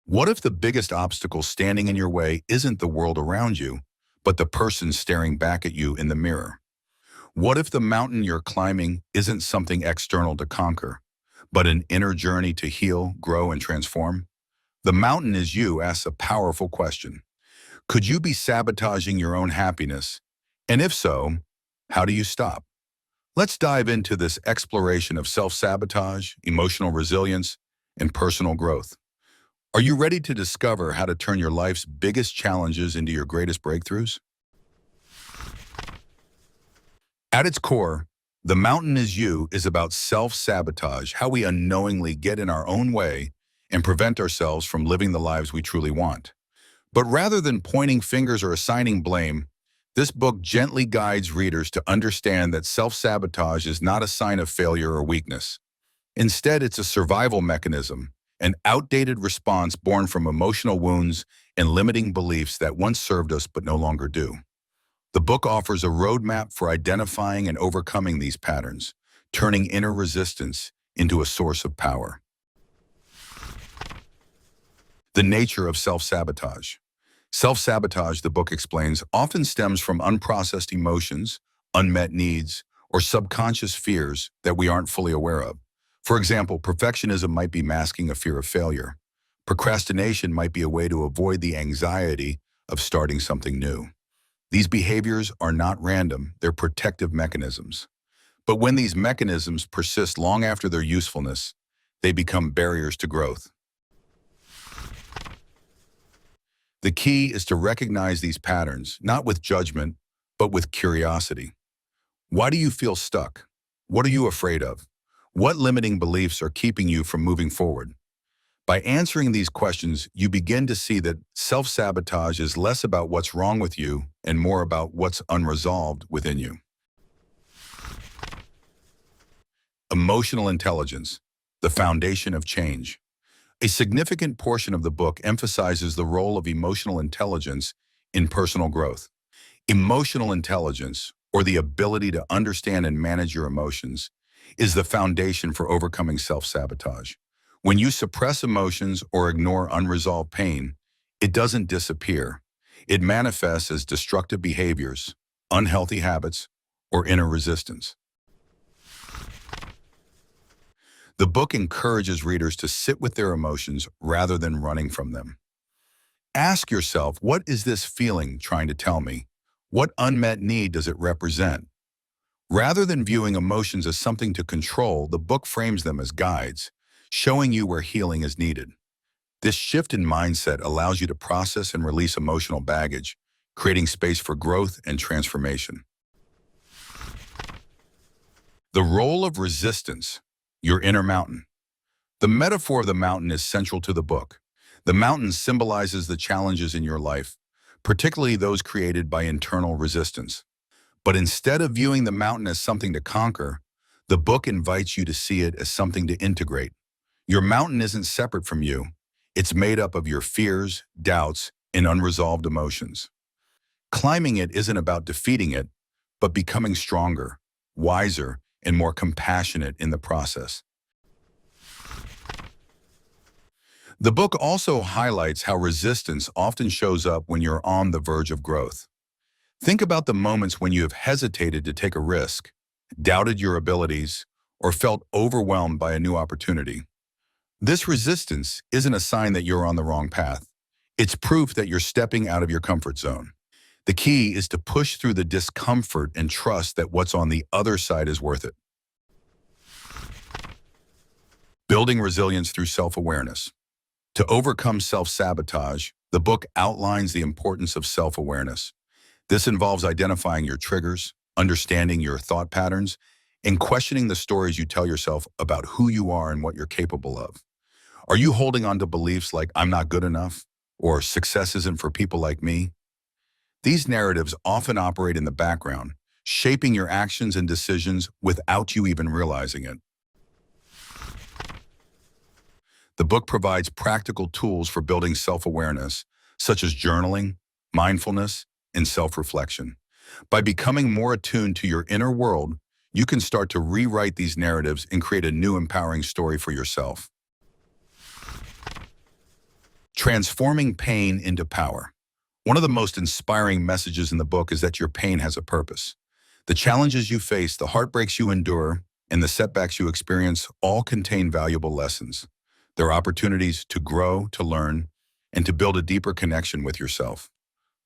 What if the biggest obstacle standing in your way isn't the world around you, but the person staring back at you in the mirror? What if the mountain you're climbing isn't something external to conquer, but an inner journey to heal, grow, and transform? The mountain is you asks a powerful question. Could you be sabotaging your own happiness? And if so, how do you stop? Let's dive into this exploration of self-sabotage, emotional resilience, and personal growth. Are you ready to discover how to turn your life's biggest challenges into your greatest breakthroughs? At its core, The Mountain is You is about self-sabotage, how we unknowingly get in our own way and prevent ourselves from living the lives we truly want. But rather than pointing fingers or assigning blame, this book gently guides readers to understand that self-sabotage is not a sign of failure or weakness. Instead, it's a survival mechanism, an outdated response born from emotional wounds and limiting beliefs that once served us but no longer do. The book offers a roadmap for identifying and overcoming these patterns, turning inner resistance into a source of power. The nature of self-sabotage. Self-sabotage, the book explains, often stems from unprocessed emotions, unmet needs, or subconscious fears that we aren't fully aware of. For example, perfectionism might be masking a fear of failure. Procrastination might be a way to avoid the anxiety of starting something new. These behaviors are not random, they're protective mechanisms. But when these mechanisms persist long after their usefulness, they become barriers to growth. The key is to recognize these patterns, not with judgment, but with curiosity. Why do you feel stuck? What are you afraid of? What limiting beliefs are keeping you from moving forward? By answering these questions, you begin to see that self-sabotage is less about what's wrong with you and more about what's unresolved within you. Emotional intelligence, the foundation of change. A significant portion of the book emphasizes the role of emotional intelligence in personal growth. Emotional intelligence, or the ability to understand and manage your emotions, is the foundation for overcoming self-sabotage. When you suppress emotions or ignore unresolved pain, it doesn't disappear. It manifests as destructive behaviors, unhealthy habits, or inner resistance. The book encourages readers to sit with their emotions rather than running from them. Ask yourself, what is this feeling trying to tell me? What unmet need does it represent? Rather than viewing emotions as something to control, the book frames them as guides, showing you where healing is needed. This shift in mindset allows you to process and release emotional baggage, creating space for growth and transformation. The role of resistance, your inner mountain. The metaphor of the mountain is central to the book. The mountain symbolizes the challenges in your life, particularly those created by internal resistance. But instead of viewing the mountain as something to conquer, the book invites you to see it as something to integrate. Your mountain isn't separate from you. It's made up of your fears, doubts, and unresolved emotions. Climbing it isn't about defeating it, but becoming stronger, wiser, and more compassionate in the process. The book also highlights how resistance often shows up when you're on the verge of growth. Think about the moments when you have hesitated to take a risk, doubted your abilities, or felt overwhelmed by a new opportunity. This resistance isn't a sign that you're on the wrong path. It's proof that you're stepping out of your comfort zone. The key is to push through the discomfort and trust that what's on the other side is worth it. Building resilience through self-awareness. To overcome self-sabotage, the book outlines the importance of self-awareness. This involves identifying your triggers, understanding your thought patterns, and questioning the stories you tell yourself about who you are and what you're capable of. Are you holding on to beliefs like "I'm not good enough" or "success isn't for people like me"? These narratives often operate in the background, shaping your actions and decisions without you even realizing it. The book provides practical tools for building self-awareness, such as journaling, mindfulness, and self-reflection. By becoming more attuned to your inner world, you can start to rewrite these narratives and create a new empowering story for yourself. Transforming pain into power. One of the most inspiring messages in the book is that your pain has a purpose. The challenges you face, the heartbreaks you endure, and the setbacks you experience all contain valuable lessons. They're opportunities to grow, to learn, and to build a deeper connection with yourself.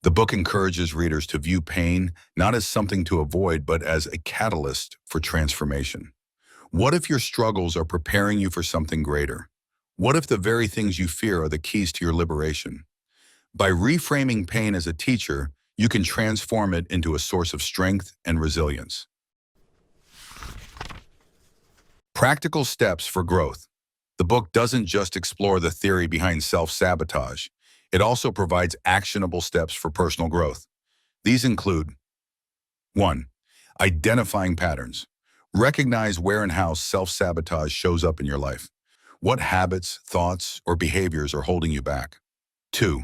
The book encourages readers to view pain not as something to avoid, but as a catalyst for transformation. What if your struggles are preparing you for something greater? What if the very things you fear are the keys to your liberation? By reframing pain as a teacher, you can transform it into a source of strength and resilience. Practical steps for growth. The book doesn't just explore the theory behind self-sabotage. It also provides actionable steps for personal growth. These include 1. Identifying patterns. Recognize where and how self-sabotage shows up in your life. What habits, thoughts, or behaviors are holding you back? 2.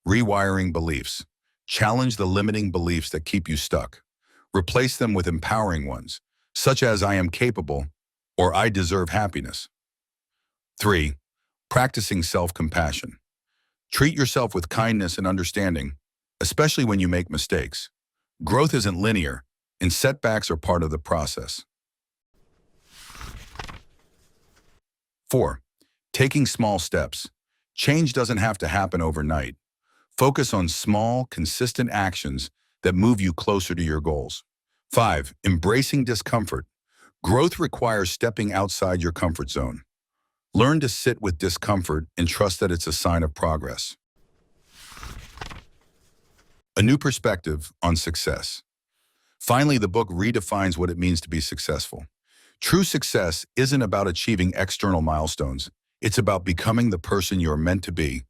Rewiring beliefs. Challenge the limiting beliefs that keep you stuck. Replace them with empowering ones, such as I am capable or I deserve happiness. 3. Practicing self-compassion. Treat yourself with kindness and understanding, especially when you make mistakes. Growth isn't linear, and setbacks are part of the process. 4. Taking small steps. Change doesn't have to happen overnight. Focus on small, consistent actions that move you closer to your goals. 5. Embracing discomfort. Growth requires stepping outside your comfort zone. Learn to sit with discomfort and trust that it's a sign of progress. A new perspective on success. Finally, the book redefines what it means to be successful. True success isn't about achieving external milestones. It's about becoming the person you're meant to be.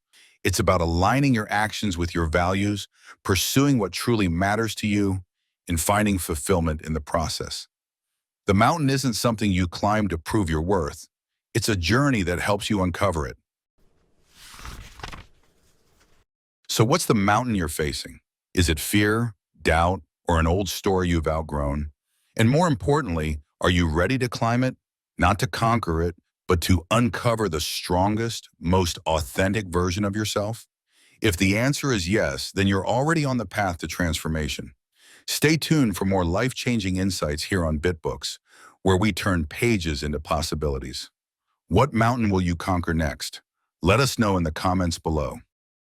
It's about aligning your actions with your values, pursuing what truly matters to you, and finding fulfillment in the process. The mountain isn't something you climb to prove your worth. It's a journey that helps you uncover it. So what's the mountain you're facing? Is it fear, doubt, or an old story you've outgrown? And more importantly, are you ready to climb it? Not to conquer it, but to uncover the strongest, most authentic version of yourself? If the answer is yes, then you're already on the path to transformation. Stay tuned for more life-changing insights here on BitBooks, where we turn pages into possibilities. What mountain will you conquer next? Let us know in the comments below.